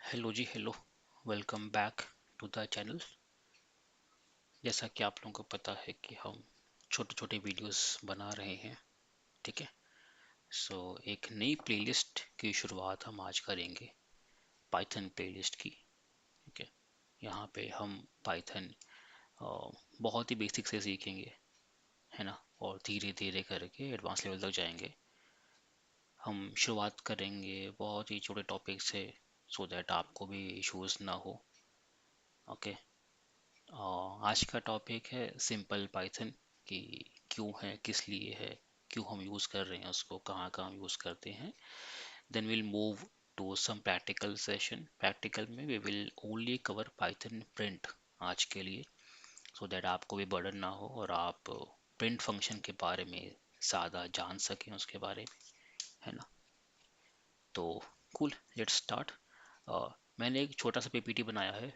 Hello ji, hello. Welcome back to the channel. जैसा कि आप लोगों को पता है कि हम छोटे छोटे वीडियोस बना रहे हैं। ठीक है। सो एक नई प्लेलिस्ट की शुरुआत हम आज करेंगे, पाइथन प्लेलिस्ट की। ठीक है। यहाँ पे हम पाइथन बहुत ही बेसिक से सीखेंगे, है ना, और धीरे धीरे करके एडवांस लेवल तक जाएंगे। हम शुरुआत करेंगे बहुत ही छोटे टॉपिक से, सो दैट आपको भी इश्यूज ना हो। ओके। आज का टॉपिक है सिंपल पाइथन, कि क्यों है, किस लिए है, क्यों हम यूज़ कर रहे हैं उसको, कहाँ कहाँ यूज़ करते हैं। Then will move to some practical session. Practical में we will only cover Python print आज के लिए, सो दैट आपको भी बर्डन ना हो और आप प्रिंट फंक्शन के बारे में ज़्यादा जान सकें उसके बारे में, है ना। तो कूल, लेट्स स्टार्ट। मैंने एक छोटा सा पीपीटी बनाया है,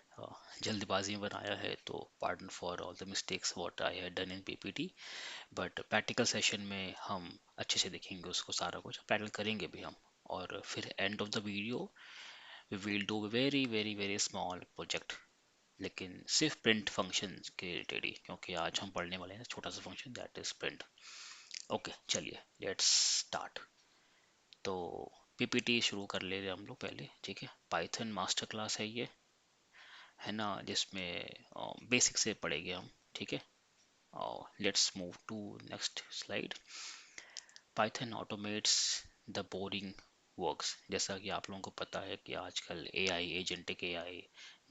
जल्दबाजी में बनाया है, तो pardon for all the mistakes what I had done in PPT. But practical session में हम अच्छे से देखेंगे उसको, सारा कुछ प्रैक्टिकल करेंगे भी हम। और फिर end of the video we will do very very very small project, लेकिन सिर्फ प्रिंट फंक्शन के रिलेटेड ही, क्योंकि आज हम पढ़ने वाले हैं छोटा सा function, that is print. Okay, चलिए लेट्स स्टार्ट। तो पीपीटी शुरू कर ले रहे हम लोग पहले। ठीक है। पाइथन मास्टर क्लास है ये, है ना, जिसमें बेसिक से पढ़ेंगे हम। ठीक है। Let's move to next slide. Python automates the boring works. जैसा कि आप लोगों को पता है कि आजकल AI, agentic AI,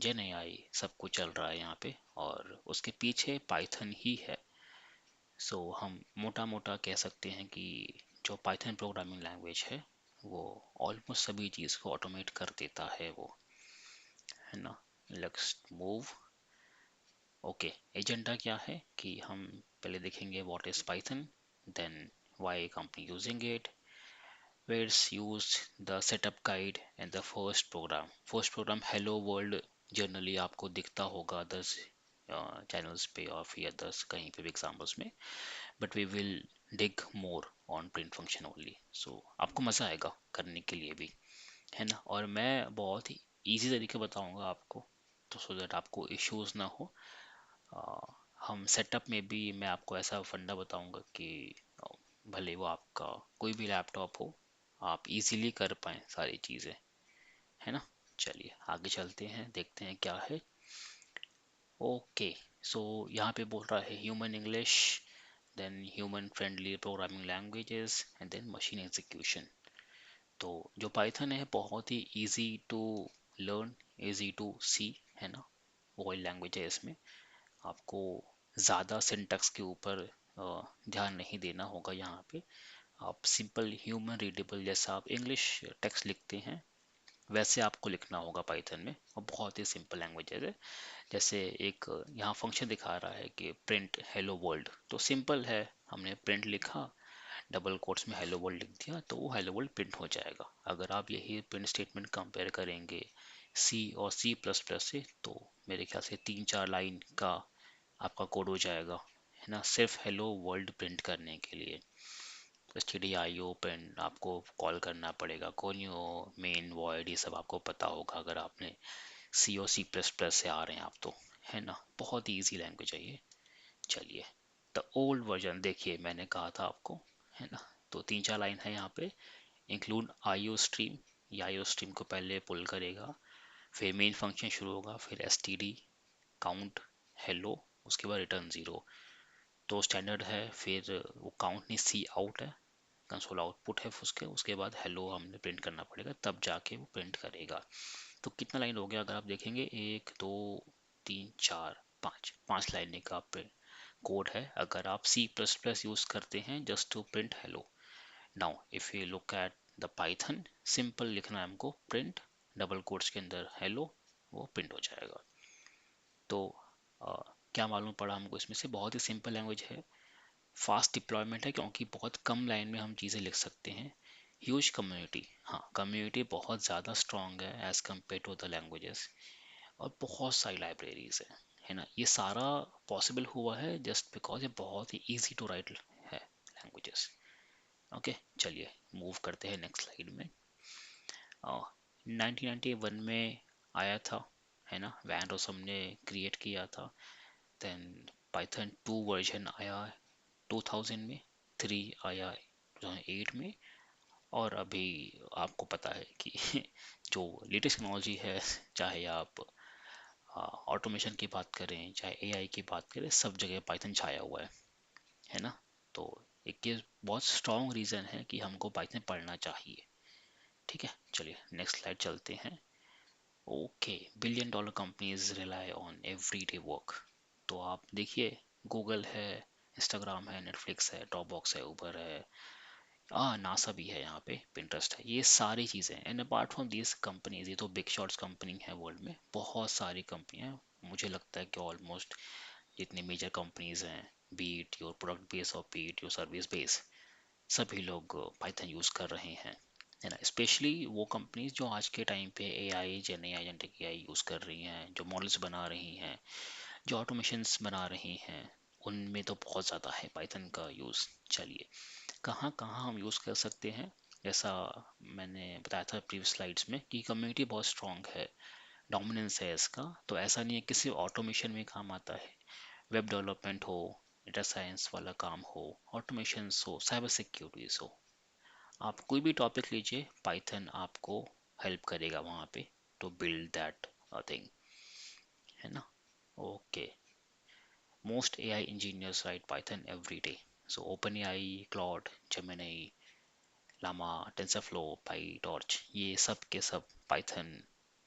gen AI सब कुछ चल रहा है यहाँ पे, और उसके पीछे पाइथन ही है। सो हम मोटा मोटा कह सकते हैं कि जो पाइथन प्रोग्रामिंग लैंग्वेज है वो ऑलमोस्ट सभी चीज़ को ऑटोमेट कर देता है वो, है ना। Let's move. ओके, एजेंडा क्या है कि हम पहले देखेंगे what is Python, then why company using it, where it's used, the setup guide and the first program. First program hello world generally आपको दिखता होगा अदर्स चैनल्स पे और फिर अदर्स कहीं पे भी एग्जाम्पल्स में, but we will dig more on print function only. So आपको मज़ा आएगा करने के लिए भी, है ना। और मैं बहुत ही इजी तरीके बताऊंगा आपको, तो सो दैट आपको इश्यूज ना हो। आ, हम सेटअप में भी मैं आपको ऐसा फंडा बताऊंगा कि आ, भले वो आपका कोई भी लैपटॉप हो, आप इजीली कर पाएँ सारी चीज़ें, है ना। चलिए आगे चलते हैं, देखते हैं क्या है। ओके। सो यहाँ पे बोल रहा है human English, then human friendly programming languages and then machine execution. तो जो पाइथन है बहुत ही easy to learn, easy to see, है ना। वही लैंग्वेज है, इसमें आपको ज़्यादा सिंटैक्स के ऊपर ध्यान नहीं देना होगा। यहाँ पे आप सिंपल ह्यूमन रीडेबल, जैसा आप इंग्लिश टेक्स्ट लिखते हैं वैसे आपको लिखना होगा पाइथन में, और बहुत ही सिंपल लैंग्वेज है। जैसे एक यहाँ फंक्शन दिखा रहा है कि प्रिंट हेलो वर्ल्ड, तो सिंपल है, हमने प्रिंट लिखा, डबल कोट्स में हेलो वर्ल्ड लिख दिया, तो वो हेलो वर्ल्ड प्रिंट हो जाएगा। अगर आप यही प्रिंट स्टेटमेंट कंपेयर करेंगे सी और सी प्लस प्लस से, तो मेरे ख्याल से 3-4 लाइन का आपका कोड हो जाएगा, है ना, सिर्फ हेलो वर्ल्ड प्रिंट करने के लिए। stdio प्रिंट आपको कॉल करना पड़ेगा, कोनियो, मेन, वॉइड, ये सब आपको पता होगा अगर आपने सी और सी प्लस प्लस से आ रहे हैं आप तो, है ना। बहुत ही ईजी लैंग्वेज है ये। चलिए, द ओल्ड वर्जन देखिए, मैंने कहा था आपको, है ना। तो 3-4 लाइन है यहाँ पे। इंक्लूड आईओ स्ट्रीम, ये आईओ स्ट्रीम को पहले पुल करेगा, फिर मेन फंक्शन शुरू होगा, फिर एसटीडी काउंट हेलो, उसके बाद रिटर्न ज़ीरो। तो स्टैंडर्ड है, फिर वो काउंट नहीं, सी आउट है, कंसोल आउटपुट है, उसके उसके बाद हेलो हमने प्रिंट करना पड़ेगा, तब जाके वो प्रिंट करेगा। तो कितना लाइन हो गया, अगर आप देखेंगे 1 2 3 4 5 5 लाइन का कोड है, अगर आप सी प्लस प्लस यूज करते हैं just to print hello. Now if you look at the Python, simple लिखना है हमको, प्रिंट डबल कोट्स के अंदर हेलो, वो प्रिंट हो जाएगा। तो क्या मालूम पड़ा हमको इसमें से, बहुत ही सिंपल लैंग्वेज है, फास्ट डिप्लॉयमेंट है, क्योंकि बहुत कम लाइन में हम चीज़ें लिख सकते हैं। ह्यूज कम्युनिटी, हाँ कम्युनिटी बहुत ज़्यादा स्ट्रॉन्ग है as compare to the languages, और बहुत सारी लाइब्रेरीज है ना। ये सारा पॉसिबल हुआ है जस्ट बिकॉज ये बहुत ही इजी टू राइट है लैंग्वेजेस। ओके, चलिए मूव करते हैं नेक्स्ट स्लाइड में। 1991 में आया था, है ना, वैन रोस हमने क्रिएट किया था। देन पाइथन 2 वर्जन आया 2000 में, 3 आया 2008 में, और अभी आपको पता है कि जो लेटेस्ट टेक्नोलॉजी है, चाहे आप ऑटोमेशन की बात करें, चाहे एआई की बात करें, सब जगह पाइथन छाया हुआ है ना। तो एक ये बहुत स्ट्रॉन्ग रीज़न है कि हमको पाइथन पढ़ना चाहिए। ठीक है, चलिए नेक्स्ट स्लाइड चलते हैं। Okay, billion dollar companies rely on everyday work. तो आप देखिए, गूगल है, इंस्टाग्राम है, नेटफ्लिक्स है, ड्रॉपबॉक्स है, उबर है, नासा भी है यहाँ पे, पिंटरेस्ट है, ये सारी चीज़ें। And apart from this companies, ये तो बिग शॉट्स कंपनी है वर्ल्ड में, बहुत सारी कंपनियां, मुझे लगता है कि ऑलमोस्ट जितनी मेजर कंपनीज हैं, बीट योर प्रोडक्ट बेस और बीट योर सर्विस बेस, सभी लोग पाइथन यूज़ कर रहे हैं, है ना। स्पेशली वो कंपनीज जो आज के टाइम पे AI, gen AI, genetic AI use कर रही हैं, जो मॉडल्स बना रही हैं, जो ऑटोमेशंस बना रही हैं, उनमें तो बहुत ज़्यादा है पाइथन का यूज़। चलिए, कहाँ कहाँ हम यूज़ कर सकते हैं, जैसा मैंने बताया था प्रीवियस स्लाइड्स में कि कम्युनिटी बहुत स्ट्रॉन्ग है, डोमिनेंस है इसका। तो ऐसा नहीं है कि सिर्फ ऑटोमेशन में काम आता है, वेब डेवलपमेंट हो, डेटा साइंस वाला काम हो, ऑटोमेशन हो, साइबर सिक्योरिटीज हो, आप कोई भी टॉपिक लीजिए, पाइथन आपको हेल्प करेगा वहाँ पे टू बिल्ड दैट थिंग, है ना। Okay, most AI engineers write Python every day. So open AI, Claude, Gemini, Llama, TensorFlow, PyTorch, ये सब के सब पाइथन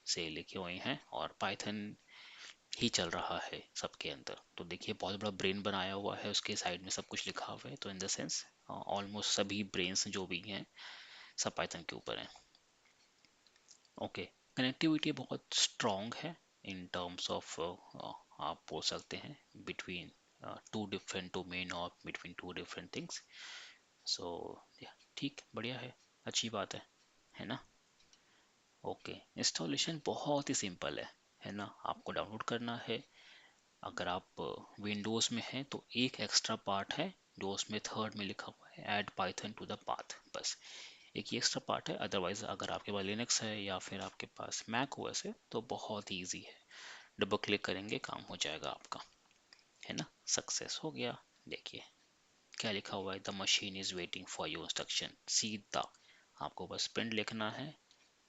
से लिखे हुए हैं, और पाइथन ही चल रहा है सबके अंदर। तो देखिए, बहुत बड़ा ब्रेन बनाया हुआ है, उसके साइड में सब कुछ लिखा हुआ है, तो इन द सेंस ऑलमोस्ट सभी ब्रेन्स जो भी हैं, सब पाइथन के ऊपर हैं। ओके, कनेक्टिविटी बहुत स्ट्रॉन्ग है इन टर्म्स ऑफ, आप बोल सकते हैं, बिटवीन टू डिफरेंट डोमेन और बिटवीन टू डिफरेंट थिंग्स। सो ठीक, बढ़िया है, अच्छी बात है ना। ओके, इंस्टॉलेशन बहुत ही सिंपल है ना। आपको डाउनलोड करना है, अगर आप विंडोज़ में हैं तो एक एक्स्ट्रा पार्ट है जो उसमें थर्ड में लिखा हुआ है, add Python to the path, बस एक ही एक्स्ट्रा पार्ट है। अदरवाइज अगर आपके पास लिनक्स है या फिर आपके पास मैक ओएस है तो बहुत ईजी है, डबल क्लिक करेंगे काम हो जाएगा आपका, है ना। सक्सेस हो गया। देखिए क्या लिखा हुआ है, the machine is waiting for your instruction, सीधा आपको बस प्रिंट लिखना है,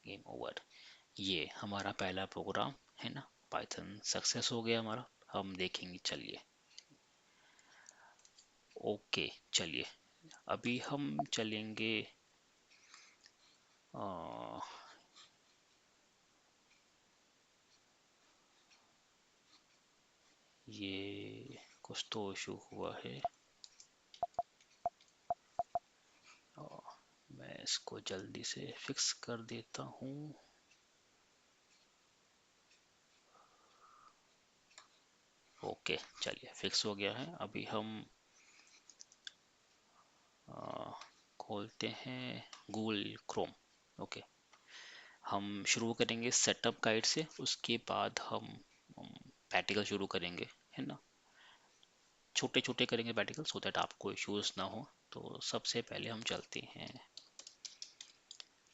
गेम ओवर। ये हमारा पहला प्रोग्राम, है ना, पाइथन सक्सेस हो गया हमारा। हम देखेंगे, चलिए। ओके, चलिए, अभी हम चलेंगे, आ, ये कुछ तो इशू हुआ है, आ, मैं इसको जल्दी से फिक्स कर देता हूँ। ओके, चलिए, फिक्स हो गया है। अभी हम आ, खोलते हैं गूगल क्रोम। ओके, हम शुरू करेंगे सेटअप गाइड से, उसके बाद हम प्रैक्टिकल शुरू करेंगे, है ना। छोटे छोटे करेंगे प्रैक्टिकल, सो दैट आपको इश्यूज ना हो। तो सबसे पहले हम चलते हैं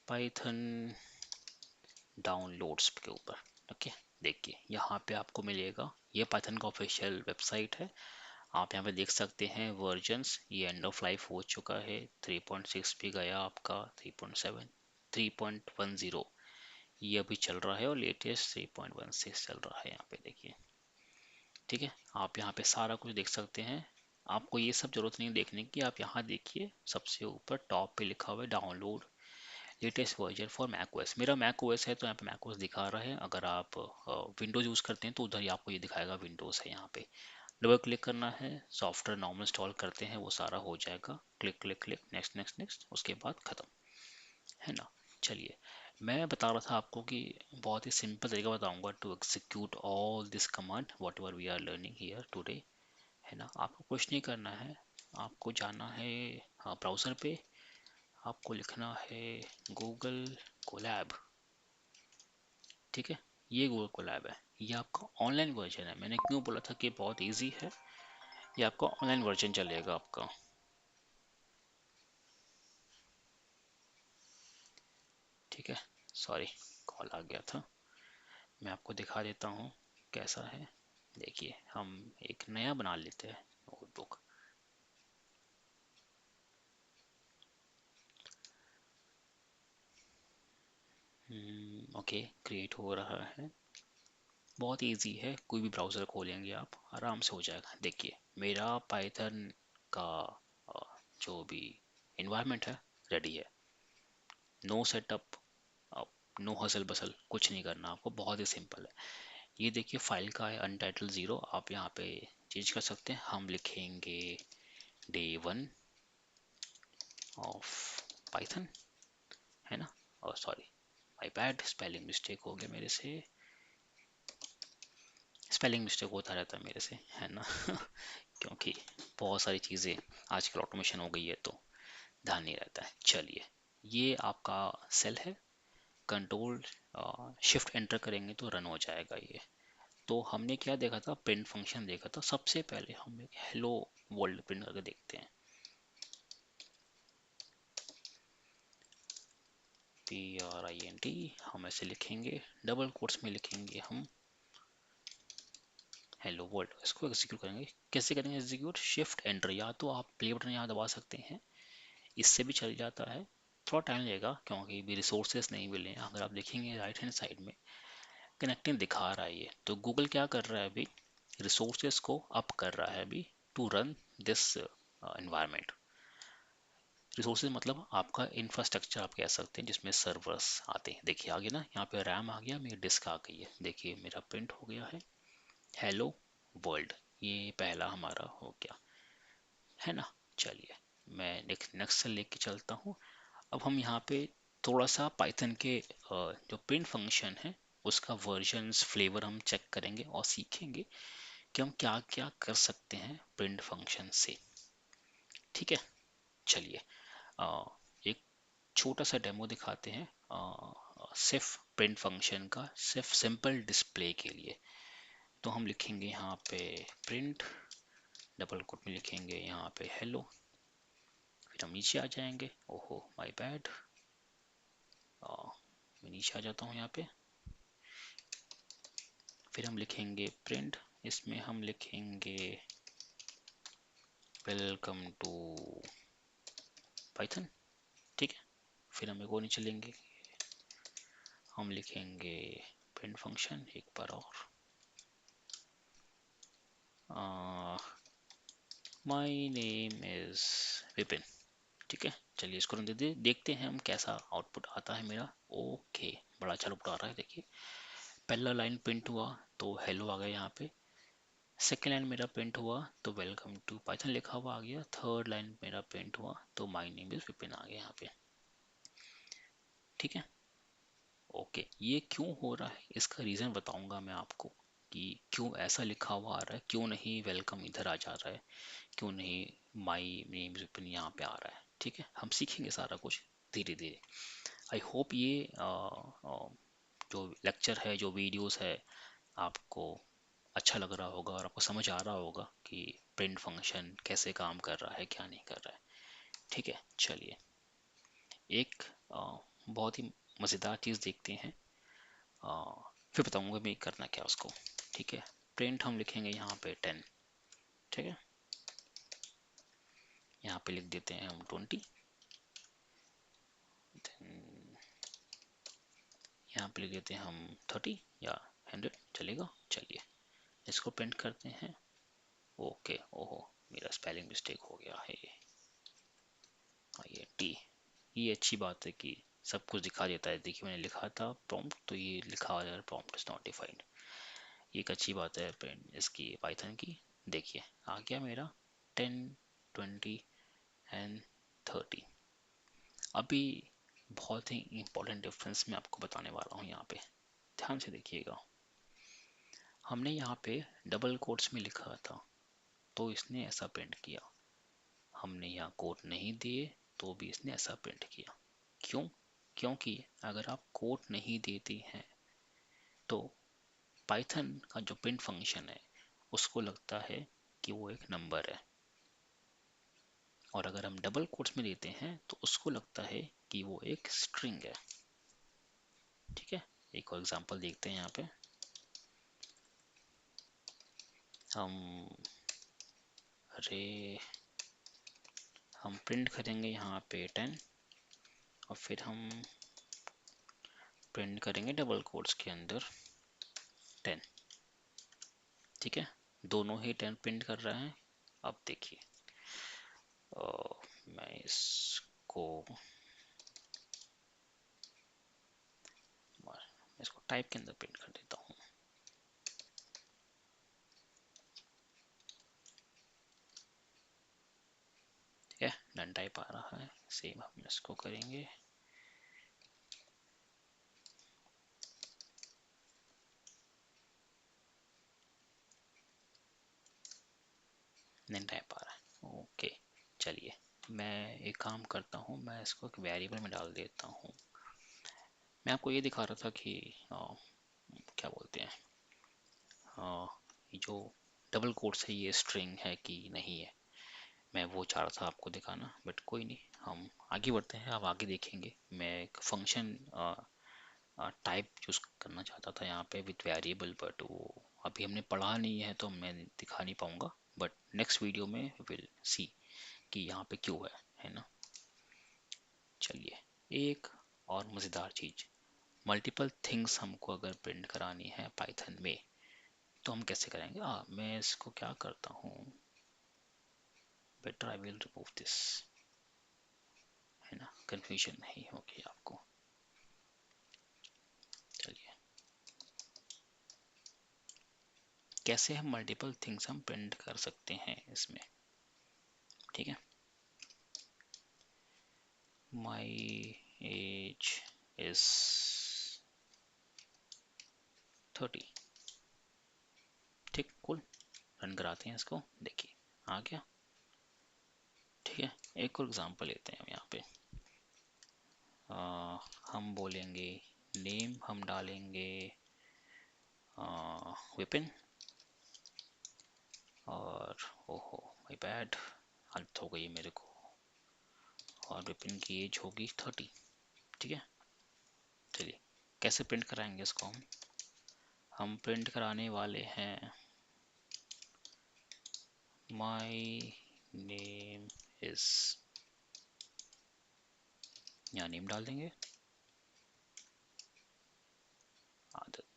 पाइथन डाउनलोड्स के ऊपर। ओके, देखिए यहाँ पे आपको मिलेगा, ये पाइथन का ऑफिशियल वेबसाइट है। आप यहाँ पे देख सकते हैं वर्जन्स, ये एंड ऑफ लाइफ हो चुका है, 3.6 भी गया आपका, 3.7, 3.10 ये अभी चल रहा है, और लेटेस्ट 3.16 चल रहा है यहाँ पे, देखिए। ठीक है, आप यहाँ पे सारा कुछ देख सकते हैं। आपको ये सब जरूरत नहीं देखने की, आप यहाँ देखिए सबसे ऊपर टॉप पे लिखा हुआ है download latest version for Mac OS. मेरा मैक ओएस है तो यहाँ पे मैक ओएस दिखा रहा है। अगर आप विंडोज यूज़ करते हैं तो उधर ही आपको ये दिखाएगा विंडोज़ है। यहाँ पे डबल क्लिक करना है, सॉफ्टवेयर नॉर्मल इंस्टॉल करते हैं, वो सारा हो जाएगा, click click click, next next next, उसके बाद ख़त्म, है ना। चलिए, मैं बता रहा था आपको कि बहुत ही सिंपल तरीका बताऊंगा to execute all this command whatever we are learning here today, है ना। आपको कुछ नहीं करना है, आपको जाना है, हाँ, ब्राउज़र पे आपको लिखना है गूगल कोलैब। ठीक है, ये गूगल कोलैब है, ये आपका ऑनलाइन वर्जन है। मैंने क्यों बोला था कि बहुत इजी है, ये आपका ऑनलाइन वर्जन चलेगा आपका। ठीक है, सॉरी, कॉल आ गया था। मैं आपको दिखा देता हूँ कैसा है। देखिए हम एक नया बना लेते हैं नोटबुक। ओके, क्रिएट हो रहा है। बहुत इजी है, कोई भी ब्राउज़र खोलेंगे आप आराम से हो जाएगा। देखिए मेरा पाइथन का जो भी इन्वायरमेंट है रेडी है। No setup, no hustle bustle, कुछ नहीं करना आपको, बहुत ही सिंपल है। ये देखिए फाइल का है अनटाइटल 0, आप यहाँ पे चेंज कर सकते हैं। हम लिखेंगे day 1 ऑफ पाइथन, है ना। और sorry, my bad, spelling mistake हो गया मेरे से। स्पेलिंग मिस्टेक होता रहता है मेरे से, है ना क्योंकि बहुत सारी चीज़ें आजकल ऑटोमेशन हो गई है तो ध्यान नहीं रहता है। चलिए, ये आपका सेल है, कंट्रोल शिफ्ट एंटर करेंगे तो रन हो जाएगा ये। तो हमने क्या देखा था, प्रिंट फंक्शन देखा था। सबसे पहले हम एक हेलो वर्ल्ड प्रिंट करके देखते हैं। print हम ऐसे लिखेंगे, डबल कोट्स में लिखेंगे हम हेलो वर्ल्ड। इसको एग्जीक्यूट करेंगे। कैसे करेंगे एग्जीक्यूट, शिफ्ट एंटर, या तो आप प्ले बटन यहाँ दबा सकते हैं, इससे भी चल जाता है। थोड़ा टाइम लगेगा क्योंकि भी रिसोर्सेस नहीं मिले हैं। अगर आप देखेंगे राइट हैंड साइड में कनेक्टिंग दिखा रहा है ये, तो गूगल क्या कर रहा है अभी, रिसोर्सेस को अप कर रहा है अभी to run this environment. Resources मतलब आपका इंफ्रास्ट्रक्चर आप कह सकते हैं, जिसमें सर्वर्स आते हैं। देखिए आ गया ना, यहाँ पे रैम आ गया, मेरी डिस्क आ गई है। देखिए मेरा प्रिंट हो गया है हेलो वर्ल्ड, ये पहला हमारा हो गया, है ना। चलिए मैं नेक्स्ट लेके चलता हूँ। अब हम यहाँ पे थोड़ा सा पाइथन के जो प्रिंट फंक्शन है उसका वर्जन्स फ्लेवर हम चेक करेंगे और सीखेंगे कि हम क्या क्या कर सकते हैं प्रिंट फंक्शन से। ठीक है, चलिए एक छोटा सा डेमो दिखाते हैं सिर्फ प्रिंट फंक्शन का, सिर्फ सिंपल डिस्प्ले के लिए। तो हम लिखेंगे यहाँ पे प्रिंट, डबल कोट में लिखेंगे यहाँ पे हेलो, फिर हम नीचे आ जाएंगे। ओहो माय बैड, मैं नीचे आ जाता हूँ यहाँ पे। फिर हम लिखेंगे प्रिंट, इसमें हम लिखेंगे वेलकम टू पाइथन। ठीक है, फिर हम एक और नीचे लेंगे, हम लिखेंगे प्रिंट फंक्शन एक बार और, माय नेम इज विपिन। ठीक है, चलिए इसको रन दे देखते हैं हम कैसा आउटपुट आता है मेरा। ओके, बड़ा अच्छा आउटपुट आ रहा है। देखिए पहला लाइन प्रिंट हुआ तो हेलो आ गया यहाँ पे, सेकेंड लाइन मेरा प्रिंट हुआ तो वेलकम टू पाइथन लिखा हुआ आ गया, थर्ड लाइन मेरा प्रिंट हुआ तो माय नेम इज विपिन आ गया यहाँ पे। ठीक है, ओके, ये क्यों हो रहा है इसका रीज़न बताऊंगा मैं आपको कि क्यों ऐसा लिखा हुआ आ रहा है, क्यों नहीं वेलकम इधर आ जा रहा है, क्यों नहीं माय नेम इज विपिन यहाँ पे आ रहा है। ठीक है, हम सीखेंगे सारा कुछ धीरे धीरे। आई होप ये जो लेक्चर है, जो वीडियोस है, आपको अच्छा लग रहा होगा और आपको समझ आ रहा होगा कि प्रिंट फंक्शन कैसे काम कर रहा है, क्या नहीं कर रहा है। ठीक है, चलिए एक बहुत ही मज़ेदार चीज़ देखते हैं, फिर बताऊंगा मैं करना क्या उसको। ठीक है, प्रिंट हम लिखेंगे यहाँ पे 10। ठीक है, यहाँ पे लिख देते हैं हम 20, यहाँ पे लिख देते हैं हम 30 या 100, चलेगा। चलिए इसको प्रिंट करते हैं। ओके, ओहो मेरा स्पेलिंग मिस्टेक हो गया है, ये टी। ये अच्छी बात है कि सब कुछ दिखा देता है। देखिए मैंने लिखा था प्रॉम्प्ट तो ये लिखा आ जा रहा है प्रॉम्प्ट इज नॉट डिफाइंड। ये एक अच्छी बात है प्रिंट इसकी पाइथन की। देखिए आ गया मेरा 10, 20 एंड 30। अभी बहुत ही इंपॉर्टेंट डिफरेंस मैं आपको बताने वाला हूँ यहाँ पे, ध्यान से देखिएगा। हमने यहाँ पे डबल कोट्स में लिखा था तो इसने ऐसा प्रिंट किया, हमने यहाँ कोट नहीं दिए तो भी इसने ऐसा प्रिंट किया। क्यों? क्योंकि अगर आप कोट नहीं देते हैं तो पाइथन का जो प्रिंट फंक्शन है उसको लगता है कि वो एक नंबर है, और अगर हम डबल कोट्स में देते हैं तो उसको लगता है कि वो एक स्ट्रिंग है। ठीक है, एक और एग्जांपल देखते हैं यहाँ पे। हम अरे हम प्रिंट करेंगे यहाँ पे 10 और फिर हम प्रिंट करेंगे डबल कोट्स के अंदर 10। ठीक है, दोनों ही 10 प्रिंट कर रहा है। अब देखिए मैं इसको टाइप के अंदर प्रिंट कर देता हूँ। ठीक है, डन टाइप आ रहा है। सेम हम इसको करेंगे। डन टाइप आ रहा है। ओके चलिए, मैं एक काम करता हूँ, मैं इसको एक वेरिएबल में डाल देता हूँ। मैं आपको ये दिखा रहा था कि क्या बोलते हैं, ये जो डबल कोट्स है ये स्ट्रिंग है कि नहीं है, मैं वो चाह रहा था आपको दिखाना, बट कोई नहीं, हम आगे बढ़ते हैं। आप आगे देखेंगे मैं एक फंक्शन टाइप चूज करना चाहता था यहाँ पे विथ वेरिएबल, बट वो अभी हमने पढ़ा नहीं है तो मैं दिखा नहीं पाऊंगा, बट नेक्स्ट वीडियो में विल सी कि यहाँ पे क्यों है ना। चलिए, एक और मज़ेदार चीज़, मल्टीपल थिंग्स हमको अगर प्रिंट करानी है पाइथन में तो हम कैसे करेंगे। मैं इसको क्या करता हूँ, better I will remove this, है ना, कंफ्यूजन नहीं होगी आपको। चलिए, कैसे हम मल्टीपल थिंग्स हम प्रिंट कर सकते हैं इसमें। ठीक है, माई एज इज 30। ठीक, कूल, रन कराते हैं इसको। देखिए आ गया। ठीक है, एक और एग्जांपल लेते हैं हम यहाँ पे। हम बोलेंगे नेम, हम डालेंगे विपिन, और ओहो माय बैड, हालत हो गई है मेरे को, और विपिन की एज होगी 30। ठीक है, चलिए कैसे प्रिंट कराएंगे इसको हम प्रिंट कराने वाले हैं माई नेम इज, यहाँ नेम डाल देंगे, आदत।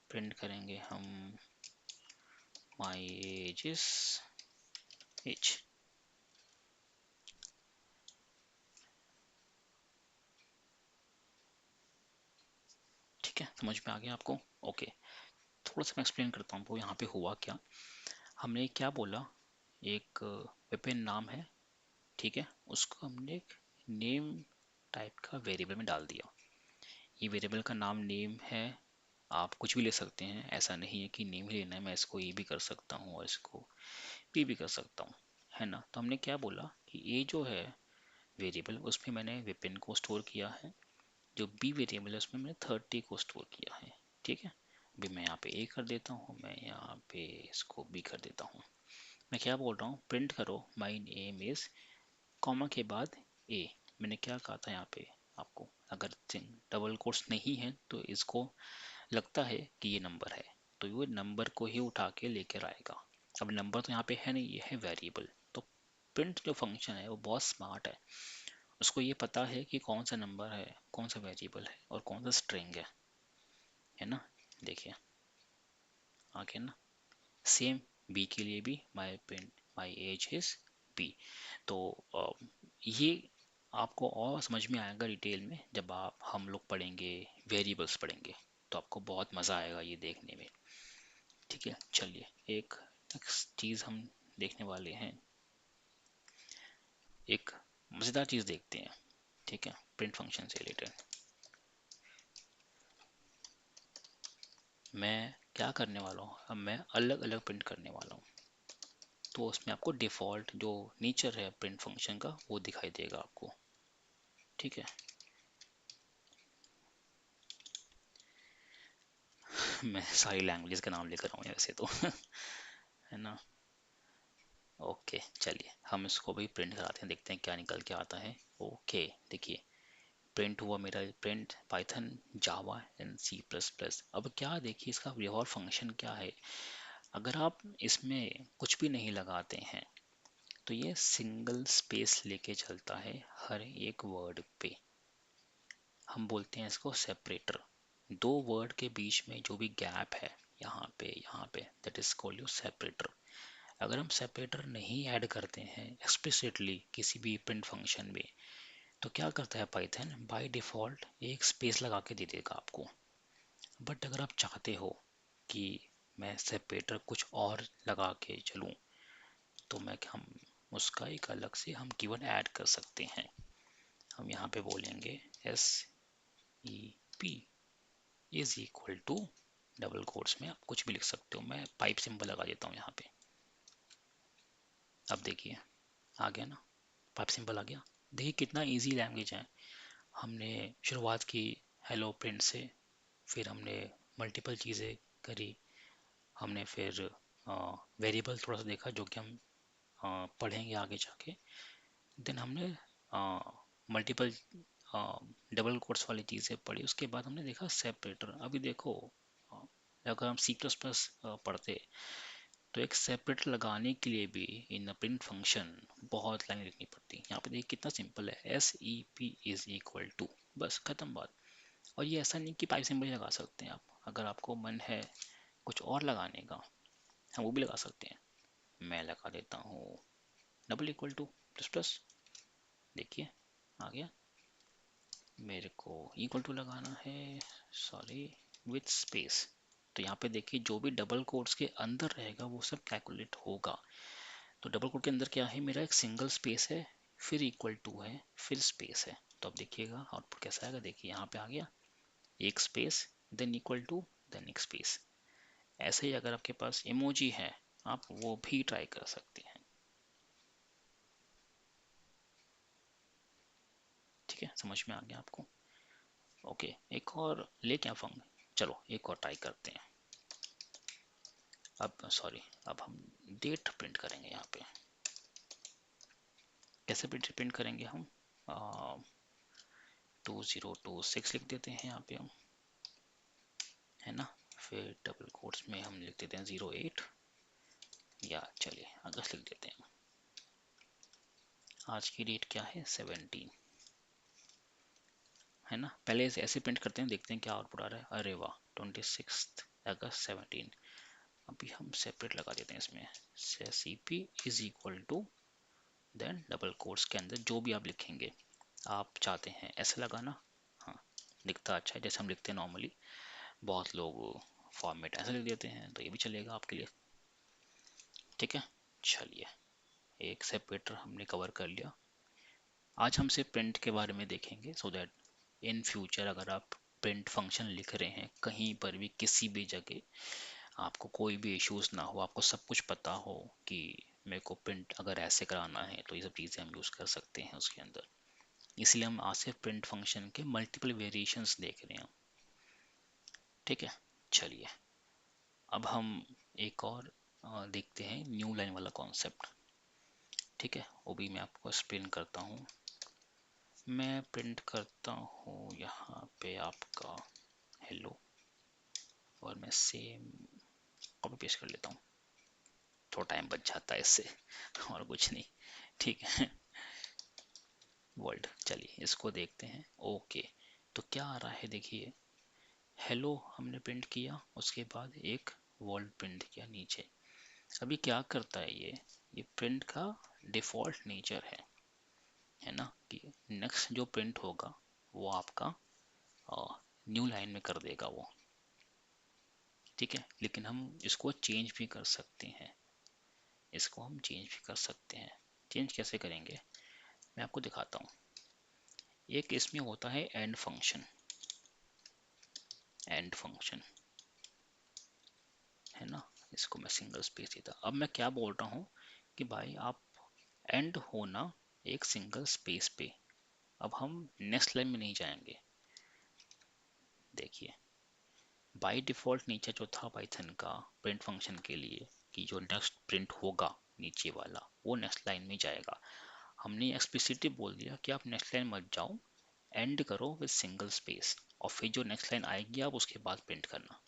प्रिंट करेंगे हम माई एज इज एज। ठीक है, समझ में आ गया आपको। ओके, थोड़ा सा मैं एक्सप्लेन करता हूँ आपको यहाँ पे हुआ क्या। हमने क्या बोला, एक विपिन नाम है, ठीक है, उसको हमने एक नेम टाइप का वेरिएबल में डाल दिया। ये वेरिएबल का नाम नेम है, आप कुछ भी ले सकते हैं, ऐसा नहीं है कि नेम ही लेना है, मैं इसको ये भी कर सकता हूँ और इसको भी कर सकता हूँ, है ना। तो हमने क्या बोला कि ये जो है वेरिएबल, उसमें मैंने विपिन को स्टोर किया है, जो बी वेरिएबल है उसमें मैंने 30 को स्टोर किया है। ठीक है, अभी मैं यहाँ पे ए कर देता हूँ, मैं यहाँ पे इसको बी कर देता हूँ। मैं क्या बोल रहा हूँ, प्रिंट करो माई नेम इज, कॉमा के बाद ए। मैंने क्या कहा था यहाँ पे आपको, अगर डबल कोट्स नहीं है तो इसको लगता है कि ये नंबर है, तो ये नंबर को ही उठा के लेकर आएगा। अब नंबर तो यहाँ पे है नहीं, ये है वेरिएबल। तो प्रिंट जो फंक्शन है वो बहुत स्मार्ट है, उसको ये पता है कि कौन सा नंबर है, कौन सा वेरिएबल है और कौन सा स्ट्रिंग है ना। देखिए आगे ना, सेम बी के लिए भी my print my age is B. तो ये आपको और समझ में आएगा डिटेल में जब आप हम लोग पढ़ेंगे, वेरिएबल्स पढ़ेंगे, तो आपको बहुत मज़ा आएगा ये देखने में। ठीक है, चलिए एक नेक्स्ट चीज़ हम देखने वाले हैं, एक मज़ेदार चीज़ देखते हैं। ठीक है, प्रिंट फंक्शन से रिलेटेड मैं क्या करने वाला हूँ, अब मैं अलग अलग प्रिंट करने वाला हूँ। तो उसमें आपको डिफ़ॉल्ट जो नेचर है प्रिंट फंक्शन का वो दिखाई देगा आपको। ठीक है, मैं सारी लैंग्वेजेस का नाम लेकर आऊँ वैसे तो है ना। ओके चलिए, हम इसको भी प्रिंट कराते हैं, देखते हैं क्या निकल के आता है। ओके देखिए, प्रिंट हुआ मेरा print Python Java and C plus plus. अब क्या देखिए इसका और फंक्शन क्या है। अगर आप इसमें कुछ भी नहीं लगाते हैं तो ये सिंगल स्पेस लेके चलता है हर एक वर्ड पे। हम बोलते हैं इसको सेपरेटर। दो वर्ड के बीच में जो भी गैप है यहाँ पे that is called your separator. अगर हम सेपरेटर नहीं ऐड करते हैं एक्सप्लिसिटली किसी भी प्रिंट फंक्शन में तो क्या करता है पाइथन बाय डिफॉल्ट एक स्पेस लगा के दे देगा आपको। बट अगर आप चाहते हो कि मैं सेपरेटर कुछ और लगा के चलूं तो मैं हम उसका एक अलग से हम कीवर्ड ऐड कर सकते हैं। हम यहाँ पे बोलेंगे S E P is equal to double quotes में आप कुछ भी लिख सकते हो। मैं पाइप सिंबल लगा देता हूँ यहाँ पे। अब देखिए आ गया ना, पाइप सिंबल आ गया। देखिए कितना इजी लैंग्वेज है। हमने शुरुआत की हेलो प्रिंट से, फिर हमने मल्टीपल चीज़ें करी। हमने फिर वेरिएबल थोड़ा सा देखा जो कि हम पढ़ेंगे आगे जाके। देन हमने मल्टीपल डबल कोट्स वाली चीज़ें पढ़ी। उसके बाद हमने देखा सेपरेटर। अभी देखो अगर हम सी प्लस प्लस पढ़ते तो एक सेपरेटर लगाने के लिए भी इन प्रिंट फंक्शन बहुत लाइन लिखनी पड़ती। यहाँ पे देखिए कितना सिंपल है, S E P is equal to, बस खत्म बात। और ये ऐसा नहीं कि पाइप सिंबल ही लगा सकते हैं आप, अगर आपको मन है कुछ और लगाने का हम वो भी लगा सकते हैं। मैं लगा देता हूँ double equal two plus plus. देखिए आ गया। मेरे को इक्वल टू लगाना है, सॉरी, विथ स्पेस। तो यहाँ पे देखिए जो भी डबल कोट्स के अंदर रहेगा वो सब कैलकुलेट होगा। तो डबल कोट के अंदर क्या है, मेरा एक सिंगल स्पेस है, फिर इक्वल टू है, फिर स्पेस है। तो अब देखिएगा आउटपुट कैसा आएगा। देखिए यहाँ पे आ गया एक space, then equal to, then एक स्पेस। ऐसे ही अगर आपके पास इमोजी है आप वो भी ट्राई कर सकते हैं। ठीक है, समझ में आ गया आपको। ओके, एक और ले क्या फंग, चलो एक और ट्राई करते हैं। अब सॉरी, अब हम डेट प्रिंट करेंगे यहाँ पे। कैसे प्रिंट करेंगे हम, 2026 लिख देते हैं यहाँ पे हम, है ना। फिर डबल कोट्स में हम लिख देते हैं 08, या चलिए अगस्त लिख देते हैं। आज की डेट क्या है, 17, है ना। पहले ऐसे प्रिंट करते हैं, देखते हैं क्या आउटपुट आ रहा है। अरे वाह, 26 अगस्त 17। अभी हम सेपरेट लगा देते हैं इसमें, C P is equal to, then double quotes के अंदर जो भी आप लिखेंगे आप चाहते हैं ऐसे लगाना। हाँ, दिखता अच्छा है जैसे हम लिखते हैं नॉर्मली। बहुत लोग फॉर्मेट ऐसे लिख देते हैं, तो ये भी चलेगा आपके लिए। ठीक है, चलिए एक सेपरेटर हमने कवर कर लिया। आज हम सिर्फ प्रिंट के बारे में देखेंगे, सो दैट इन फ्यूचर अगर आप प्रिंट फंक्शन लिख रहे हैं कहीं पर भी किसी भी जगह आपको कोई भी इश्यूज ना हो, आपको सब कुछ पता हो कि मेरे को प्रिंट अगर ऐसे कराना है तो ये सब चीज़ें हम यूज़ कर सकते हैं उसके अंदर। इसलिए हम आज से प्रिंट फंक्शन के मल्टीपल वेरिएशंस देख रहे हैं। ठीक है, चलिए अब हम एक और देखते हैं न्यू लाइन वाला कॉन्सेप्ट। ठीक है, वो भी मैं आपको एक्सप्लेन करता हूँ। मैं प्रिंट करता हूँ यहाँ पे आपका हेलो, और मैं सेम कॉपी पेस्ट कर लेता हूँ, थोड़ा टाइम बच जाता है इससे और कुछ नहीं। ठीक है, वर्ल्ड, चलिए इसको देखते हैं। ओके, तो क्या आ रहा है देखिए, हेलो हमने प्रिंट किया, उसके बाद एक वर्ल्ड प्रिंट किया नीचे। अभी क्या करता है ये प्रिंट का डिफॉल्ट नेचर है ना, कि नेक्स्ट जो प्रिंट होगा वो आपका न्यू लाइन में कर देगा वो। ठीक है, लेकिन हम इसको चेंज भी कर सकते हैं, इसको हम चेंज भी कर सकते हैं। चेंज कैसे करेंगे मैं आपको दिखाता हूँ। एक इसमें होता है एंड फंक्शन, एंड फंक्शन है ना। इसको मैं सिंगल स्पेस देता। अब मैं क्या बोल रहा हूँ कि भाई आप एंड होना एक सिंगल स्पेस पे। अब हम नेक्स्ट लाइन में नहीं जाएंगे। देखिए बाय डिफॉल्ट नीचे जो था पाइथन का प्रिंट फंक्शन के लिए कि जो नेक्स्ट प्रिंट होगा नीचे वाला वो नेक्स्ट लाइन में जाएगा। हमने एक्सप्लिसिटली बोल दिया कि आप नेक्स्ट लाइन मत जाओ, एंड करो विद सिंगल स्पेस और फिर जो नेक्स्ट लाइन आएगी आप उसके बाद प्रिंट करना।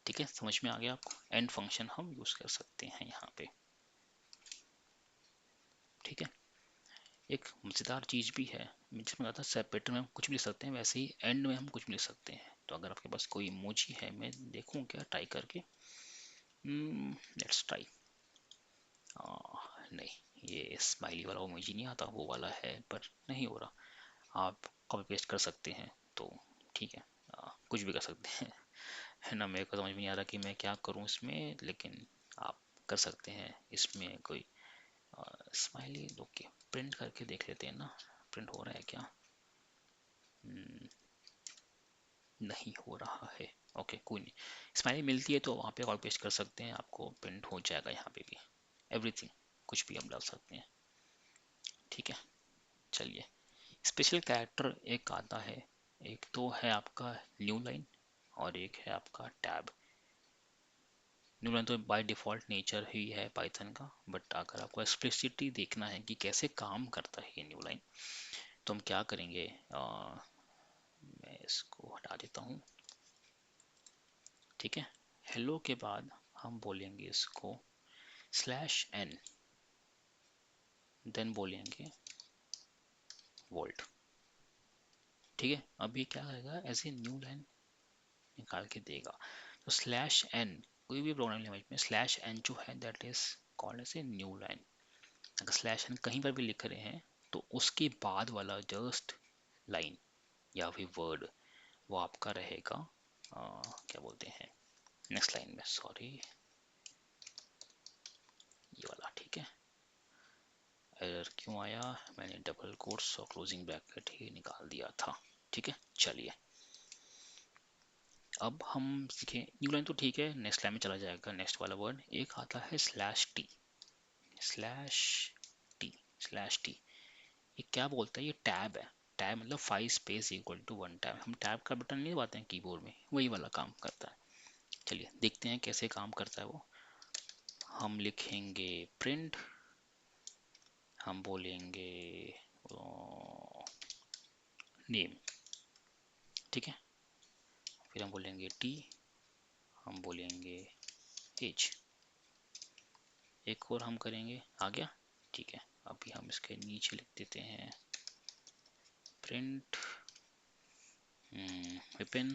ठीक है, समझ में आ गया आपको? एंड फंक्शन हम यूज कर सकते हैं यहाँ पे। ठीक है, एक मजेदार चीज भी है जिसमें कहा था सेपरेटर में हम कुछ भी लिख सकते हैं, वैसे ही एंड में हम कुछ भी लिख सकते हैं। तो अगर आपके पास कोई इमोजी है, मैं देखूं क्या ट्राई करके। Let's try. नहीं, ये स्माइली वाला इमोजी नहीं आता, वो वाला है पर नहीं हो रहा। आप कॉपी पेस्ट कर सकते हैं तो ठीक है, कुछ भी कर सकते हैं। है ना, मेरे को समझ में नहीं आ रहा कि मैं क्या करूं इसमें, लेकिन आप कर सकते हैं इसमें कोई स्माइली। ओके, प्रिंट करके देख लेते हैं ना, प्रिंट हो रहा है क्या। हम्म, नहीं हो रहा है। ओके, कोई नहीं, स्माइली मिलती है तो वहाँ पे कॉपी पेस्ट कर सकते हैं, आपको प्रिंट हो जाएगा यहाँ पे भी। एवरीथिंग, कुछ भी हम डाल सकते हैं। ठीक है, चलिए। स्पेशल कैरेक्टर एक आता है, एक तो है आपका न्यू लाइन और एक है आपका टैब। न्यू लाइन तो बाय डिफॉल्ट नेचर ही है पाइथन का, बट अगर आपको एक्सप्लिसिटली देखना है कि कैसे काम करता है ये न्यू लाइन, तो हम क्या करेंगे, मैं इसको हटा देता हूँ। ठीक है, हेलो के बाद हम बोलेंगे इसको /n, देन बोलेंगे वोल्ट। ठीक है, अभी क्या करेगा, ऐसे न्यू लाइन निकाल के देगा। तो /n, कोई भी प्रोग्रामिंग लैंग्वेज में /n जो है that is called as a new line. अगर /n कहीं पर भी लिख रहे हैं तो उसके बाद वाला जस्ट लाइन या फिर वर्ड वो आपका रहेगा क्या बोलते हैं नेक्स्ट लाइन में, सॉरी ये वाला। ठीक है, एरर क्यों आया, मैंने डबल कोट्स और क्लोजिंग ब्रैकेट ही निकाल दिया था। ठीक है, चलिए अब हम सीखें न्यू लाइन तो ठीक है, नेक्स्ट लाइन में चला जाएगा। नेक्स्ट वाला वर्ड एक आता है /t, /t, /t। ये क्या बोलता है, ये टैब है। टैब मतलब 5 स्पेस इक्वल टू 1 टैब। हम टैब का बटन नहीं दबाते हैं कीबोर्ड में, वही वाला काम करता है। चलिए देखते हैं कैसे काम करता है वो। हम लिखेंगे प्रिंट, हम बोलेंगे नेम। ठीक है, फिर हम बोलेंगे टी, हम बोलेंगे एज, एक और हम करेंगे, आ गया। ठीक है, अभी हम इसके नीचे लिख देते हैं प्रिंट विपिन,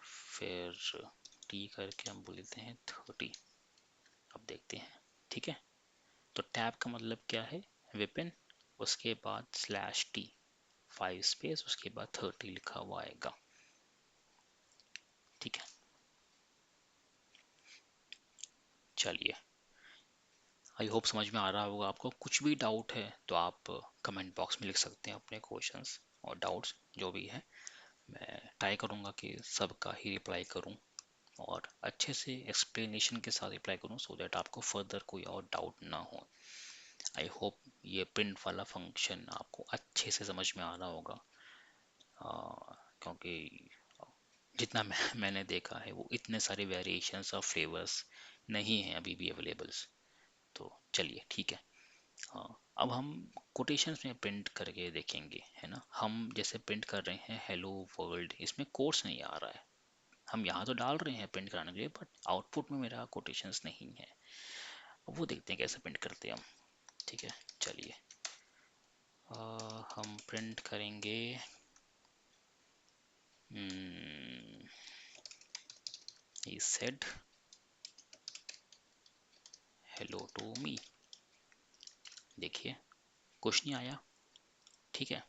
फिर टी करके हम बोल देते हैं 30। अब देखते हैं। ठीक है, तो टैब का मतलब क्या है, विपिन, उसके बाद /t 5 स्पेस, उसके बाद 30 लिखा हुआ आएगा। ठीक है, चलिए आई होप समझ में आ रहा होगा आपको। कुछ भी डाउट है तो आप कमेंट बॉक्स में लिख सकते हैं अपने क्वेश्चंस और डाउट्स जो भी है। मैं ट्राई करूँगा कि सबका ही रिप्लाई करूँ और अच्छे से एक्सप्लेनेशन के साथ रिप्लाई करूँ, सो दैट आपको फर्दर कोई और डाउट ना हो। आई होप ये प्रिंट वाला फंक्शन आपको अच्छे से समझ में आ रहा होगा, क्योंकि जितना मैंने देखा है वो इतने सारे वेरिएशंस और फ्लेवर्स नहीं हैं अभी भी अवेलेबल्स। तो चलिए ठीक है, अब हम कोटेशंस में प्रिंट करके देखेंगे, है ना। हम जैसे प्रिंट कर रहे हैं हेलो वर्ल्ड, इसमें कोट्स नहीं आ रहा है। हम यहाँ तो डाल रहे हैं प्रिंट कराने के लिए, बट आउटपुट में मेरा कोटेशंस नहीं है। वो देखते हैं कैसे प्रिंट करते हैं हम। ठीक है, चलिए हम प्रिंट करेंगे he said hello to me। देखिए कुछ नहीं आया। ठीक है,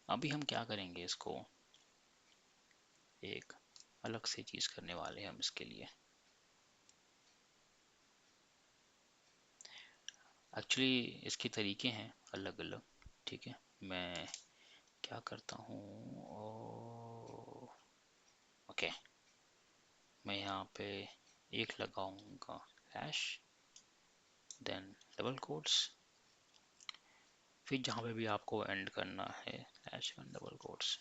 अभी हम क्या करेंगे, इसको एक अलग से चीज करने वाले हैं हम इसके लिए। एक्चुअली इसके तरीके हैं अलग अलग। ठीक है, मैं क्या करता हूँ, ओके, मैं यहाँ पे एक लगाऊंगा हैश, देन डबल कोट्स, फिर जहाँ पे भी आपको एंड करना है हैश वन डबल कोट्स।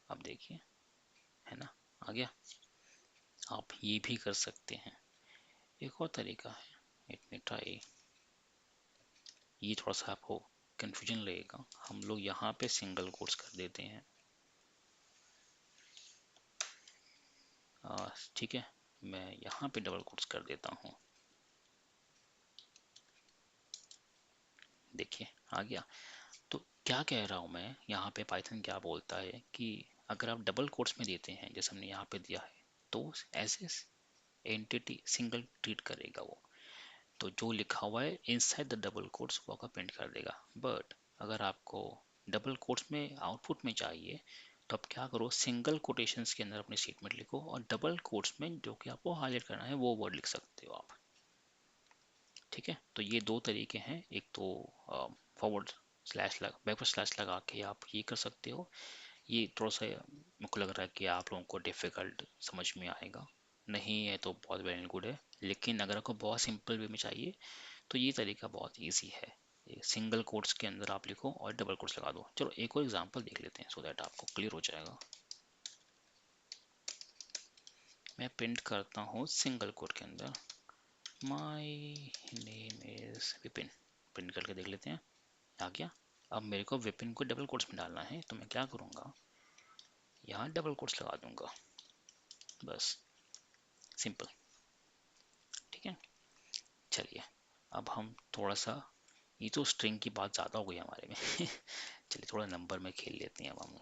अब देखिए, है ना, आ गया। आप ये भी कर सकते हैं। एक और तरीका है, इट में ट्राई, ये थोड़ा सा आपको कंफ्यूजन लगेगा, हम लोग यहाँ पे सिंगल कोट्स कर देते हैं। ठीक है, मैं यहाँ पे डबल कोट्स कर देता हूँ। देखिए आ गया। तो क्या कह रहा हूँ मैं, यहाँ पे पाइथन क्या बोलता है कि अगर आप डबल कोट्स में देते हैं, जैसे हमने यहाँ पे दिया है, तो एज एंटिटी सिंगल ट्रीट करेगा वो। तो जो लिखा हुआ है इनसाइड द डबल कोट्स वो आपका प्रिंट कर देगा। बट अगर आपको डबल कोट्स में आउटपुट में चाहिए, तो आप क्या करो, सिंगल कोटेशंस के अंदर अपनी स्टेटमेंट लिखो, और डबल कोट्स में जो कि आपको हाईलाइट करना है वो वर्ड लिख सकते हो आप। ठीक है, तो ये दो तरीके हैं। एक तो फॉरवर्ड स्लैश लगा, बैकवर्ड स्लैश लगा के आप ये कर सकते हो। ये थोड़ा सा मेरे को लग रहा है कि आप लोगों को डिफ़िकल्ट समझ में आएगा, नहीं है तो बहुत वेल एंड गुड है। लेकिन अगर आपको बहुत सिंपल वे में चाहिए तो ये तरीका बहुत इजी है। सिंगल कोट्स के अंदर आप लिखो और डबल कोट्स लगा दो। चलो एक और एग्जांपल देख लेते हैं सो दैट आपको क्लियर हो जाएगा। मैं प्रिंट करता हूँ सिंगल कोट के अंदर, my name is Vipin. Print करके देख लेते हैं, आ गया। अब मेरे को विपिन को डबल कोट्स में डालना है, तो मैं क्या करूँगा, यहाँ डबल कोट्स लगा दूंगा, बस सिंपल। ठीक है, चलिए अब हम थोड़ा सा, ये तो स्ट्रिंग की बात ज़्यादा हो गई हमारे में चलिए थोड़ा नंबर में खेल लेते हैं अब हम।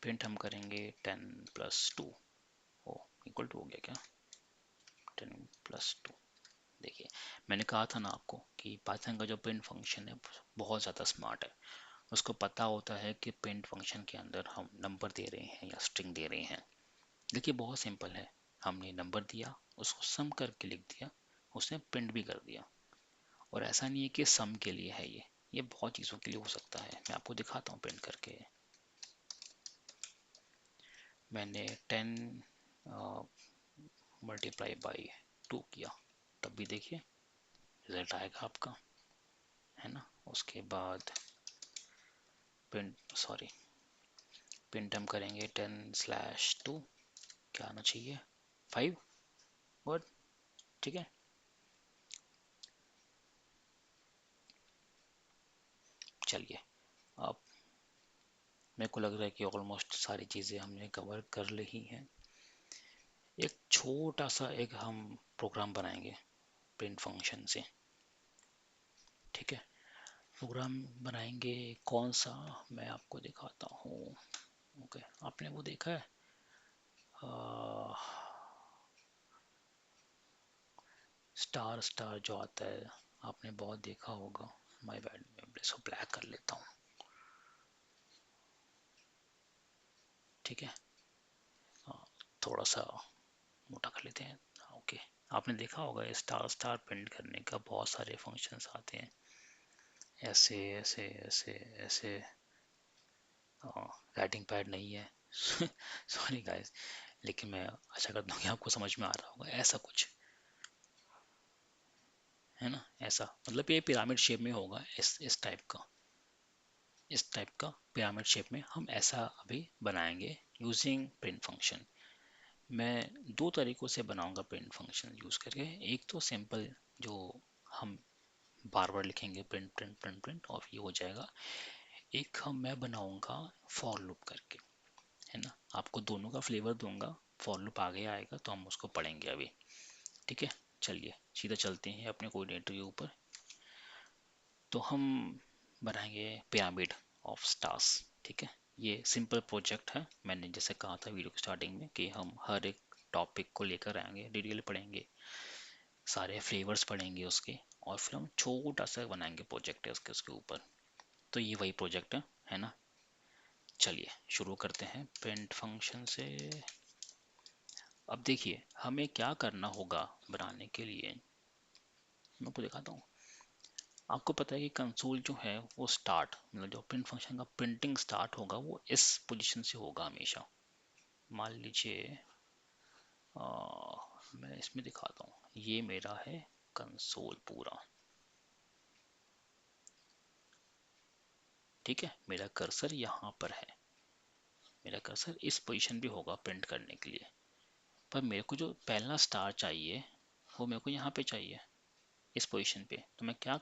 प्रिंट हम करेंगे 10+2। ओ इक्वल टू हो गया क्या, 10+2। देखिए मैंने कहा था ना आपको कि पाइथन का जो प्रिंट फंक्शन है बहुत ज़्यादा स्मार्ट है। उसको पता होता है कि प्रिंट फंक्शन के अंदर हम नंबर दे रहे हैं या स्ट्रिंग दे रहे हैं। देखिए बहुत सिंपल है, हमने नंबर दिया, उसको सम करके लिख दिया, उसने प्रिंट भी कर दिया। और ऐसा नहीं है कि सम के लिए है, ये बहुत चीज़ों के लिए हो सकता है। मैं आपको दिखाता हूँ प्रिंट करके। मैंने 10 मल्टीप्लाई बाई 2 किया, तब भी देखिए रिजल्ट आएगा आपका, है ना। उसके बाद प्रिंट, सॉरी, प्रिंट हम करेंगे 10/2, क्या आना चाहिए, 5 वर्ड। ठीक है, चलिए अब मेरे को लग रहा है कि ऑलमोस्ट सारी चीज़ें हमने कवर कर ली हैं। एक छोटा सा एक हम प्रोग्राम बनाएंगे प्रिंट फंक्शन से। ठीक है, प्रोग्राम बनाएंगे कौन सा, मैं आपको दिखाता हूँ। ओके, आपने वो देखा है स्टार स्टार जो आता है, आपने बहुत देखा होगा। माय बैड, मैं इसको ब्लैक कर लेता हूँ। ठीक है, थोड़ा सा मोटा कर लेते हैं। ओके, आपने देखा होगा स्टार स्टार प्रिंट करने का बहुत सारे फंक्शंस आते हैं, ऐसे ऐसे ऐसे ऐसे। राइटिंग पैड नहीं है सॉरी गाइस, लेकिन मैं आशा करता हूँ कि आपको समझ में आ रहा होगा। ऐसा कुछ है ना, ऐसा मतलब ये पिरामिड शेप में होगा, इस टाइप का, इस टाइप का पिरामिड शेप में हम ऐसा अभी बनाएंगे यूजिंग प्रिंट फंक्शन। मैं दो तरीकों से बनाऊंगा प्रिंट फंक्शन यूज करके। एक तो सिंपल, जो हम बार बार लिखेंगे प्रिंट प्रिंट प्रिंट प्रिंट और ये हो जाएगा। एक हम मैं बनाऊंगा फॉर लूप करके, है ना। आपको दोनों का फ्लेवर दूंगा, फॉर लूप आगे आएगा तो हम उसको पढ़ेंगे अभी। ठीक है, चलिए सीधा चलते हैं अपने कोऑर्डिनेटर के ऊपर। तो हम बनाएंगे पिरामिड ऑफ स्टार्स। ठीक है, ये सिंपल प्रोजेक्ट है। मैंने जैसे कहा था वीडियो की स्टार्टिंग में कि हम हर एक टॉपिक को लेकर आएंगे, डिटेल पढ़ेंगे, सारे फ्लेवर्स पढ़ेंगे उसके, और फिर हम छोटा सा बनाएंगे प्रोजेक्ट है उसके उसके ऊपर। तो ये वही प्रोजेक्ट है ना। चलिए शुरू करते हैं प्रिंट फंक्शन से। अब देखिए हमें क्या करना होगा बनाने के लिए, मैं आपको दिखाता हूँ। आपको पता है कि कंसोल जो है वो स्टार्ट, मतलब जो प्रिंट फंक्शन का प्रिंटिंग स्टार्ट होगा वो इस पोजीशन से होगा हमेशा। मान लीजिए मैं इसमें दिखाता हूँ, ये मेरा है कंसोल पूरा। ठीक है, मेरा कर्सर यहाँ पर है, मेरा कर्सर इस पोजीशन पे होगा प्रिंट करने के लिए। पर मेरे को जो पहला स्टार चाहिए वो मेरे को यहाँ पे चाहिए। इस पोजीशन पे, तो मैं क्या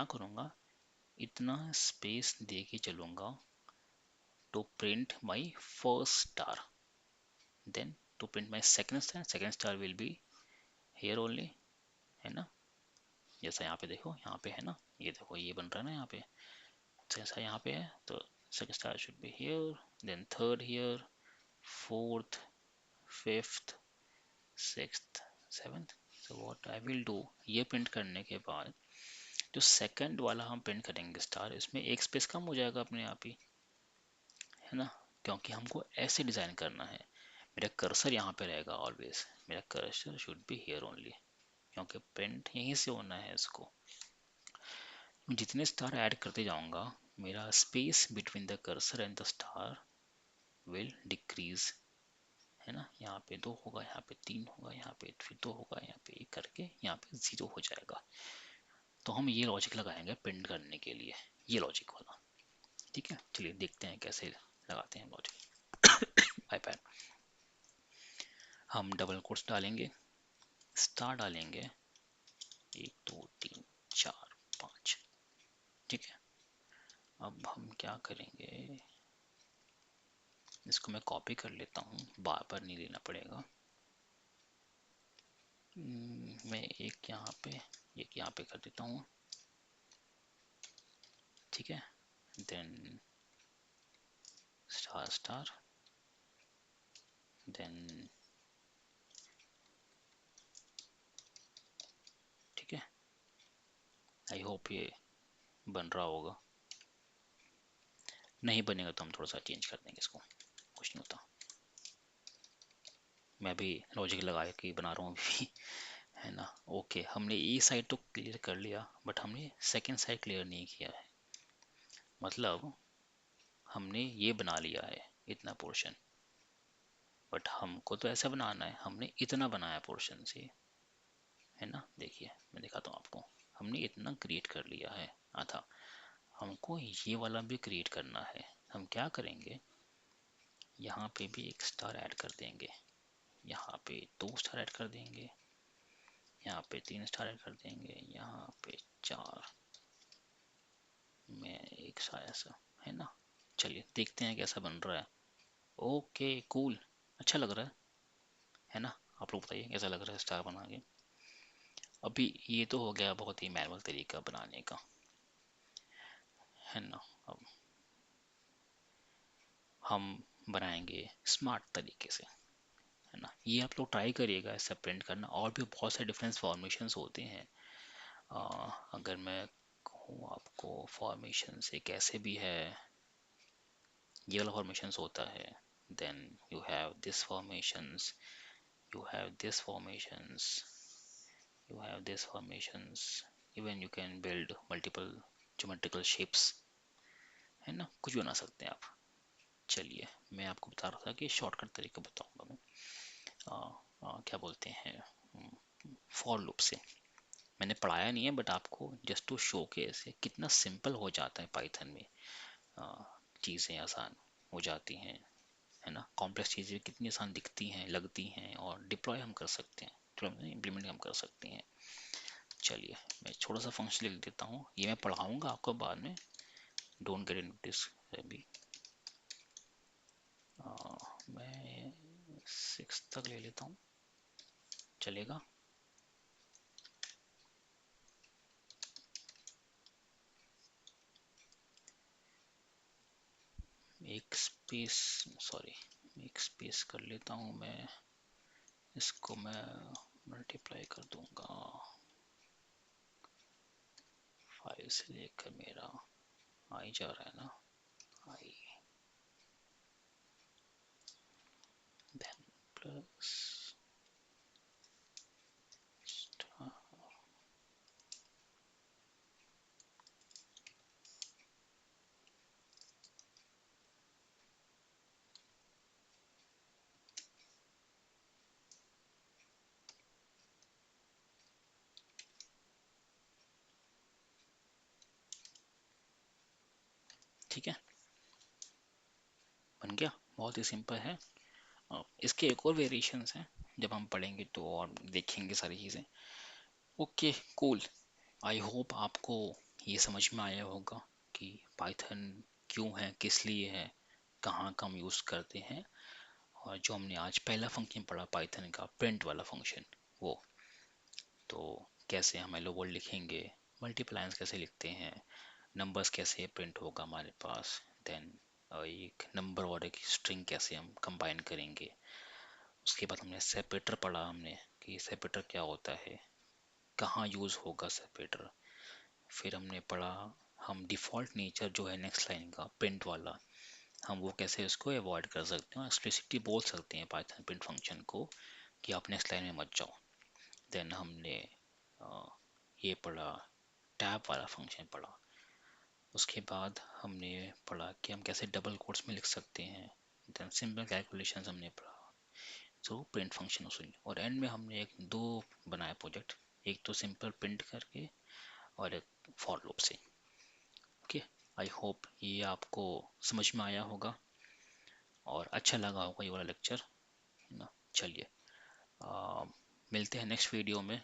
करूँगा, इतना स्पेस दे के चलूँगा to print my first star, then to print my second star will be here only, है ना। जैसा यहाँ पे देखो, यहाँ पे है ना, ये देखो ये बन रहा है ना यहाँ पे, जैसा यहाँ पे है, तो second star should be here, then third here, fourth, fifth, sixth, seventh. So what I will do, ये प्रिंट करने के बाद जो सेकंड वाला हम प्रिंट करेंगे स्टार, इसमें एक स्पेस कम हो जाएगा अपने आप ही, है ना, क्योंकि हमको ऐसे डिजाइन करना है। मेरा कर्सर यहाँ पे रहेगा ऑलवेज, मेरा cursor should be here only, क्योंकि प्रिंट यहीं से होना है इसको। जितने स्टार ऐड करते जाऊंगा, मेरा space between the cursor and the star will decrease, है ना। यहाँ पे 2 होगा, यहाँ पे 3 होगा, यहाँ पे फिर 2 होगा, यहाँ पे 1 करके यहाँ पे 0 हो जाएगा। तो हम ये लॉजिक लगाएंगे प्रिंट करने के लिए, ये लॉजिक वाला। ठीक है, चलिए देखते हैं कैसे लगाते हैं लॉजिक। आईपैड, हम डबल कोट्स डालेंगे, स्टार डालेंगे, 1 2 3 4 5। ठीक है, अब हम क्या करेंगे, इसको मैं कॉपी कर लेता हूँ, बार बार नहीं लेना पड़ेगा। मैं एक यहाँ पे कर देता हूँ। ठीक है, देन स्टार स्टार, देन ठीक है, आई होप ये बन रहा होगा। नहीं बनेगा तो हम थोड़ा सा चेंज कर देंगे इसको, कुछ नहीं होता। मैं भी लॉजिक लगा के बना रहा हूँ अभी, है ना। ओके, हमने ये साइड तो क्लियर कर लिया, बट हमने सेकंड साइड क्लियर नहीं किया है। मतलब हमने ये बना लिया है इतना पोर्शन, बट हमको तो ऐसा बनाना है, हमने इतना बनाया पोर्शन से, है ना। देखिए मैं दिखाता हूँ आपको, हमने इतना क्रिएट कर लिया है आधा, हमको ये वाला भी क्रिएट करना है। हम क्या करेंगे, यहाँ पे भी एक स्टार ऐड कर देंगे, यहाँ पे 2 स्टार ऐड कर देंगे, यहाँ पे 3 स्टार ऐड कर देंगे, यहाँ पे 4 में एक सा ऐसा, है ना। चलिए देखते हैं कैसा बन रहा है। ओके कूल, अच्छा लग रहा है ना। आप लोग बताइए कैसा लग रहा है स्टार बना के। अभी ये तो हो गया बहुत ही मैनुअल तरीका बनाने का, है ना। अब हम बनाएंगे स्मार्ट तरीके से, है ना। ये आप लोग ट्राई करिएगा ऐसा प्रिंट करना, और भी बहुत सारे डिफरेंस फॉर्मेशंस होते हैं। अगर मैं कहूँ आपको फॉर्मेशन से कैसे भी है, ये वाला फॉर्मेशंस होता है, then you have this formations, you have this formations, you have this formations, even you can build multiple geometrical shapes, है ना, कुछ भी बना सकते हैं आप। चलिए मैं आपको बता रहा था कि शॉर्टकट तरीका बताऊंगा मैं। क्या बोलते हैं, फॉर लूप से मैंने पढ़ाया नहीं है, बट आपको जस्ट टू शो के ऐसे कितना सिंपल हो जाता है पाइथन में, चीज़ें आसान हो जाती हैं, है ना। कॉम्प्लेक्स चीज़ें कितनी आसान दिखती हैं, लगती हैं, और डिप्लॉय हम कर सकते हैं, इम्प्लीमेंट हम कर सकते हैं। चलिए मैं छोटा सा फंक्शन लिख देता हूँ, ये मैं पढ़ाऊंगा आपको बाद में, डोंट गेट इनटू दिस अभी। मैं 6 तक ले लेता हूँ, चलेगा। एक स्पेस, सॉरी, एक स्पेस कर लेता हूँ मैं, इसको मैं मल्टीप्लाई कर दूंगा 5 से लेकर, मेरा आई जा रहा है ना, आई, देन प्लस स्टार। ठीक है, बन गया, बहुत ही सिंपल है। इसके एक और वेरिएशंस हैं, जब हम पढ़ेंगे तो और देखेंगे सारी चीज़ें। Okay, cool. आई होप आपको ये समझ में आया होगा कि पाइथन क्यों है, किस लिए है, कहाँ का हम यूज़ करते हैं। और जो हमने आज पहला फंक्शन पढ़ा पाइथन का, प्रिंट वाला फंक्शन, वो तो कैसे हम हेलो वर्ल्ड लिखेंगे, मल्टीप्लायंस कैसे लिखते हैं, नंबर्स कैसे प्रिंट होगा हमारे पास, देन एक नंबर और एक स्ट्रिंग कैसे हम कंबाइन करेंगे। उसके बाद हमने सेपरेटर पढ़ा, हमने कि सेपरेटर क्या होता है, कहाँ यूज़ होगा सेपरेटर। फिर हमने पढ़ा हम डिफ़ॉल्ट नेचर जो है नेक्स्ट लाइन का प्रिंट वाला, हम वो कैसे उसको अवॉइड कर सकते हैं, एक्सप्लिसिटली बोल सकते हैं पाइथन प्रिंट फंक्शन को कि आप नेक्स्ट लाइन में मत जाओ। देन हमने अ, ये पढ़ा, टैब वाला फंक्शन पढ़ा। उसके बाद हमने पढ़ा कि हम कैसे डबल कोट्स में लिख सकते हैं। देन सिंपल कैलकुलेशंस हमने पढ़ा, तो प्रिंट फंक्शन उसे। और एंड में हमने एक दो बनाया प्रोजेक्ट, एक तो सिंपल प्रिंट करके और एक फॉर लूप से। ओके, आई होप ये आपको समझ में आया होगा और अच्छा लगा होगा ये वाला लेक्चर, है ना। चलिए, आ, मिलते हैं नेक्स्ट वीडियो में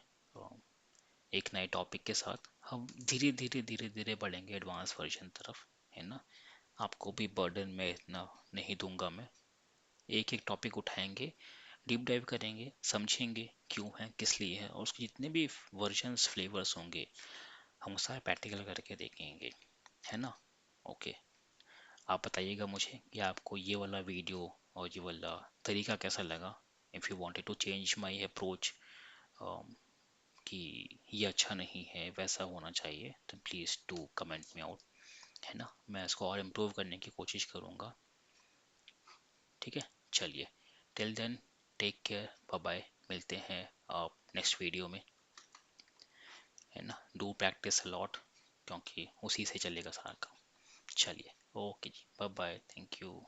एक नए टॉपिक के साथ। हम धीरे धीरे धीरे धीरे बढ़ेंगे एडवांस वर्जन तरफ, है ना। आपको भी बर्डन में इतना नहीं दूंगा मैं। एक एक टॉपिक उठाएंगे, डीप डाइव करेंगे, समझेंगे क्यों है, किस लिए है, और उसके जितने भी वर्जन्स फ्लेवर्स होंगे हम सारे प्रैक्टिकल करके देखेंगे, है ना। ओके, आप बताइएगा मुझे कि आपको ये वाला वीडियो और ये वाला तरीका कैसा लगा। If you wanted to change my approach कि ये अच्छा नहीं है, वैसा होना चाहिए, तो प्लीज़ डू कमेंट में आउट, है ना। मैं इसको और इम्प्रूव करने की कोशिश करूँगा। ठीक है, चलिए, till then, take care, bye bye. मिलते हैं आप नेक्स्ट वीडियो में, है ना। डू प्रैक्टिस अलॉट, क्योंकि उसी से चलेगा सारा काम। चलिए, ओके जी, बाय बाय, थैंक यू।